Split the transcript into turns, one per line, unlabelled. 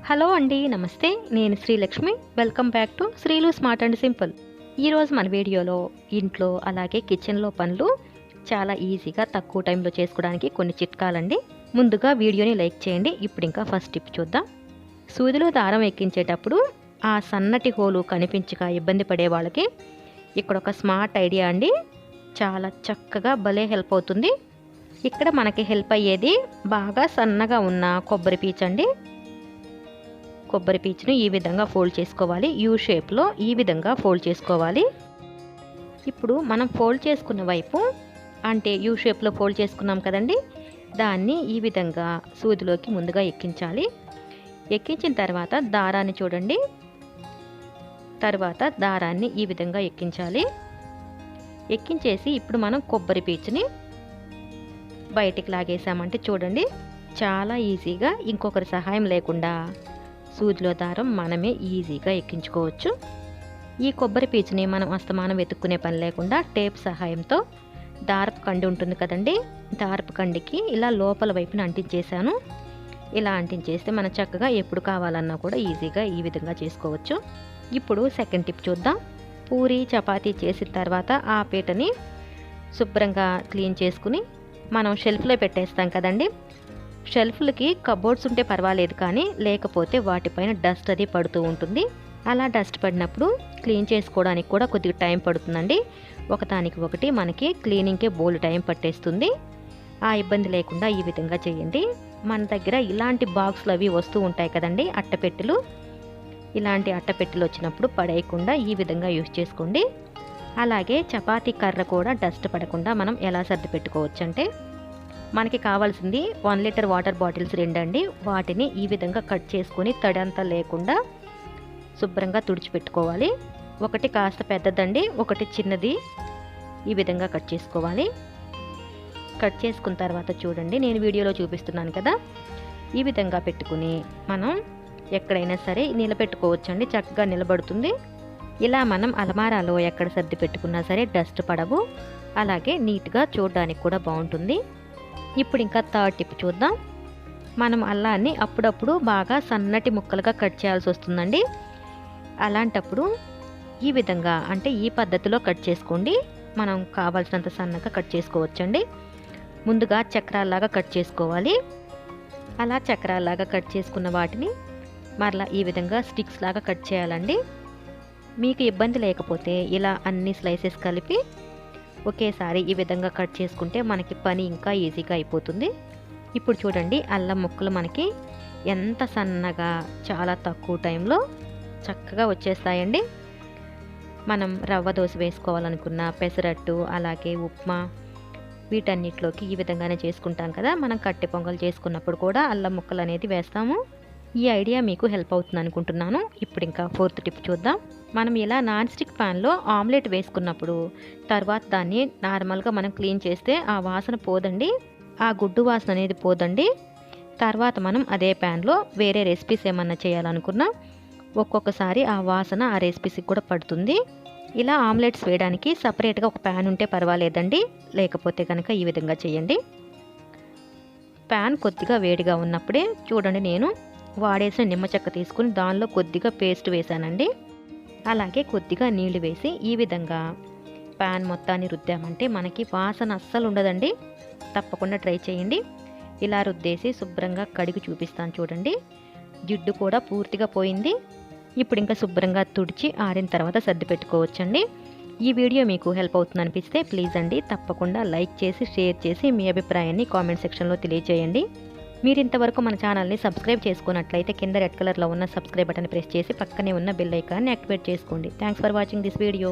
Hello అండి, నమస్తే. నేను Srilakshmi. Welcome back to Srilu smart and simple. ఈరోజు మన వీడియోలో ఇంట్లో అలాగే కిచెన్లో పనులు చాలా ఈజీగా తక్కువ టైంలో చేసుకోవడానికి కొన్ని చిట్కాలండి. ముందుగా వీడియోని లైక్ చేయండి. ఇప్పుడు ఇంకా ఫస్ట్ టిప్ చూద్దాం. సూదిలో దారం ఎక్కించేటప్పుడు ఆ సన్నటి హోలు కనిపించక ఇబ్బంది పడే వాళ్ళకి ఇక్కడ ఒక స్మార్ట్ ఐడియా అండి. చాలా చక్కగా భలే హెల్ప్ అవుతుంది. ఇక్కడ మనకి హెల్ప్ అయ్యేది బాగా సన్నగా ఉన్న కొబ్బరి పీచు అండి. కొబ్బరి పీచును ఈ విధంగా ఫోల్డ్ చేసుకోవాలి. యూ షేప్లో ఈ విధంగా ఫోల్డ్ చేసుకోవాలి. ఇప్పుడు మనం ఫోల్డ్ చేసుకున్న వైపు అంటే యూ షేప్లో ఫోల్డ్ చేసుకున్నాం కదండి, దాన్ని ఈ విధంగా సూదిలోకి ముందుగా ఎక్కించాలి. ఎక్కించిన తర్వాత దారాన్ని చూడండి, తర్వాత దారాన్ని ఈ విధంగా ఎక్కించాలి. ఎక్కించేసి ఇప్పుడు మనం కొబ్బరి పీచుని బయటికి లాగేసామంటే చూడండి, చాలా ఈజీగా ఇంకొకరి సహాయం లేకుండా సూదిలో దారం మనమే ఈజీగా ఎక్కించుకోవచ్చు. ఈ కొబ్బరి పీచుని మనం అస్తమానం వెతుక్కునే పని లేకుండా టేప్ సహాయంతో దారపు కండి ఉంటుంది కదండి, దారపు కండికి ఇలా లోపల వైపున అంటించేసాను. ఇలా అంటించేస్తే మనం చక్కగా ఎప్పుడు కావాలన్నా కూడా ఈజీగా ఈ విధంగా చేసుకోవచ్చు. ఇప్పుడు సెకండ్ టిప్ చూద్దాం. పూరి చపాతీ చేసిన తర్వాత ఆ పీటని శుభ్రంగా క్లీన్ చేసుకుని మనం షెల్ఫ్లో పెట్టేస్తాం కదండి. షెల్ఫ్లకి కబోర్డ్స్ ఉంటే పర్వాలేదు, కానీ లేకపోతే వాటిపైన డస్ట్ అది పడుతూ ఉంటుంది. అలా డస్ట్ పడినప్పుడు క్లీన్ చేసుకోవడానికి కూడా కొద్దిగా టైం పడుతుందండి. ఒకదానికి ఒకటి మనకి క్లీనింగ్కే బోల్డ్ టైం పట్టేస్తుంది. ఆ ఇబ్బంది లేకుండా ఈ విధంగా చేయండి. మన దగ్గర ఇలాంటి బాక్స్లు అవి వస్తూ ఉంటాయి కదండి, అట్టపెట్టెలు. ఇలాంటి అట్టపెట్టెలు వచ్చినప్పుడు పడేయకుండా ఈ విధంగా యూజ్ చేసుకోండి. అలాగే చపాతీ కర్ర కూడా డస్ట్ పడకుండా మనం ఎలా సర్ది పెట్టుకోవచ్చు అంటే, మనకి కావాల్సింది 1 లీటర్ వాటర్ బాటిల్స్ 2 అండి. వాటిని ఈ విధంగా కట్ చేసుకొని తడంతా లేకుండా శుభ్రంగా తుడిచిపెట్టుకోవాలి. ఒకటి కాస్త పెద్దదండి, ఒకటి చిన్నది. ఈ విధంగా కట్ చేసుకోవాలి. కట్ చేసుకున్న తర్వాత చూడండి, నేను వీడియోలో చూపిస్తున్నాను కదా, ఈ విధంగా పెట్టుకుని మనం ఎక్కడైనా సరే నిలబెట్టుకోవచ్చండి. చక్కగా నిలబడుతుంది. ఇలా మనం అలమారాలో ఎక్కడ సర్ది పెట్టుకున్నా సరే డస్ట్ పడవు. అలాగే నీట్గా చూడడానికి కూడా బాగుంటుంది. ఇప్పుడు ఇంకా థర్డ్ టిప్ చూద్దాం. మనం అల్లాన్ని అప్పుడప్పుడు బాగా సన్నటి ముక్కలుగా కట్ చేయాల్సి వస్తుందండి. అలాంటప్పుడు ఈ విధంగా అంటే ఈ పద్ధతిలో కట్ చేసుకోండి. మనం కావాల్సినంత సన్నగా కట్ చేసుకోవచ్చండి. ముందుగా చక్రాల్లాగా కట్ చేసుకోవాలి. అలా చక్రాల్లాగా కట్ చేసుకున్న వాటిని మరలా ఈ విధంగా స్టిక్స్ లాగా కట్ చేయాలండి. మీకు ఇబ్బంది లేకపోతే ఇలా అన్ని స్లైసెస్ కలిపి ఒకేసారి ఈ విధంగా కట్ చేసుకుంటే మనకి పని ఇంకా ఈజీగా అయిపోతుంది. ఇప్పుడు చూడండి, అల్లం ముక్కలు మనకి ఎంత సన్నగా చాలా తక్కువ టైంలో చక్కగా వచ్చేస్తాయండి. మనం రవ్వ దోశ వేసుకోవాలనుకున్న, పెసరట్టు అలాగే ఉప్మా వీటన్నిటిలోకి ఈ విధంగానే చేసుకుంటాం కదా. మనం కట్టె పొంగల్ చేసుకున్నప్పుడు కూడా అల్లం ముక్కలు అనేది వేస్తాము. ఈ ఐడియా మీకు హెల్ప్ అవుతుంది అనుకుంటున్నాను. ఇప్పుడు ఇంకా ఫోర్త్ టిప్ చూద్దాం. మనం ఇలా నాన్ స్టిక్ ప్యాన్లో ఆమ్లెట్ వేసుకున్నప్పుడు తర్వాత దాన్ని నార్మల్గా మనం క్లీన్ చేస్తే ఆ వాసన పోదండి, ఆ గుడ్డు వాసన అనేది పోదండి. తర్వాత మనం అదే ప్యాన్లో వేరే రెసిపీస్ ఏమన్నా చేయాలనుకున్నా ఒక్కొక్కసారి ఆ వాసన ఆ రెసిపీస్కి కూడా పడుతుంది. ఇలా ఆమ్లెట్స్ వేయడానికి సపరేట్గా ఒక ప్యాన్ ఉంటే పర్వాలేదండి, లేకపోతే కనుక ఈ విధంగా చేయండి. ప్యాన్ కొద్దిగా వేడిగా ఉన్నప్పుడే చూడండి, నేను వాడేసిన నిమ్మ చెక్క తీసుకుని దానిలో కొద్దిగా పేస్ట్ వేసానండి. అలాగే కొద్దిగా నీళ్లు వేసి ఈ విధంగా ప్యాన్ మొత్తాన్ని రుద్దామంటే మనకి వాసన అస్సలు ఉండదండి. తప్పకుండా ట్రై చేయండి. ఇలా రుద్దేసి శుభ్రంగా కడిగి చూపిస్తాను చూడండి. జిడ్డు కూడా పూర్తిగా పోయింది. ఇప్పుడు ఇంకా శుభ్రంగా తుడిచి ఆరిన తర్వాత సర్ది పెట్టుకోవచ్చండి. ఈ వీడియో మీకు హెల్ప్ అవుతుంది అనిపిస్తే ప్లీజ్ అండి తప్పకుండా లైక్ చేసి షేర్ చేసి మీ అభిప్రాయాన్ని కామెంట్ సెక్షన్లో తెలియజేయండి. మీరు ఇంతవరకు మన ఛానల్ని సబ్స్క్రైబ్ చేసుకున్నట్లయితే కింద రెడ్ కలర్లో ఉన్న సబ్స్క్రైబ్ బటన్ ప్రెస్ చేసి పక్కనే ఉన్న బెల్ ఐకాన్ని యాక్టివేట్ చేసుకోండి. Thanks for watching this video.